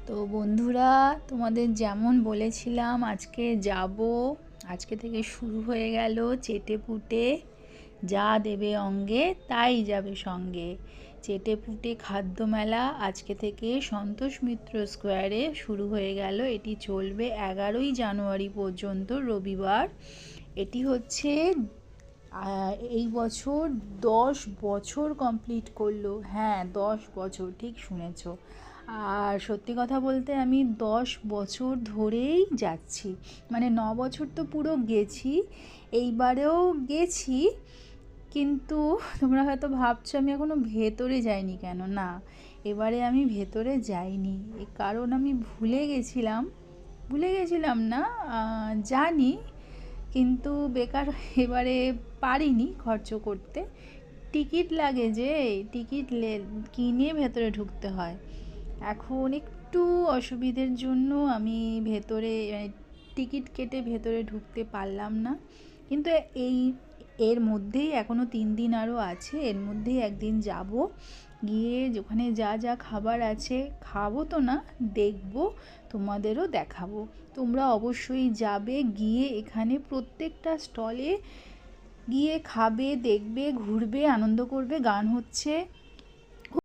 তো বন্ধুরা, তোমাদের যেমন বলেছিলাম আজকে যাব। আজকে থেকে শুরু হয়ে গেল চেটেপুটে। যা দেবে অঙ্গে তাই যাবে সঙ্গে। চেটেপুটে খাদ্য মেলা আজকে থেকে সন্তোষ মিত্র স্কোয়ারে শুরু হয়ে গেল। এটি চলবে 11ই জানুয়ারি পর্যন্ত, রবিবার। এটি হচ্ছে এই বছর 10 বছর কমপ্লিট করলো। হ্যাঁ, 10 বছর, ঠিক শুনেছো। আর সত্যি কথা বলতে আমি 10 বছর ধরেই যাচ্ছি, মানে 9 বছর তো পুরো গেছি, এইবারেও গেছি। কিন্তু তোমরা হয়তো ভাবছো আমি এখনো ভেতরে যাইনি কেন। না, এবারে আমি ভেতরে যাইনি, কারণ আমি ভুলে গেছিলাম না, জানি, কিন্তু বেকার এবারে পারিনি খরচ করতে। টিকিট লাগে, যে টিকিট কিনে ভেতরে ঢুকতে হয়। এখন একটু অসুবিধের জন্য আমি ভেতরে টিকিট কেটে ভেতরে ঢুকতে পারলাম না। কিন্তু এর মধ্যেই এখনও 3 দিন আরও আছে, এর মধ্যেই একদিন যাব, গিয়ে ওখানে যা যা খাবার আছে খাবো তো না, দেখবো, তোমাদেরও দেখাবো। তোমরা অবশ্যই যাবে, গিয়ে এখানে প্রত্যেকটা স্টলে গিয়ে খাবে, দেখবে, ঘুরবে, আনন্দ করবে। গান হচ্ছে,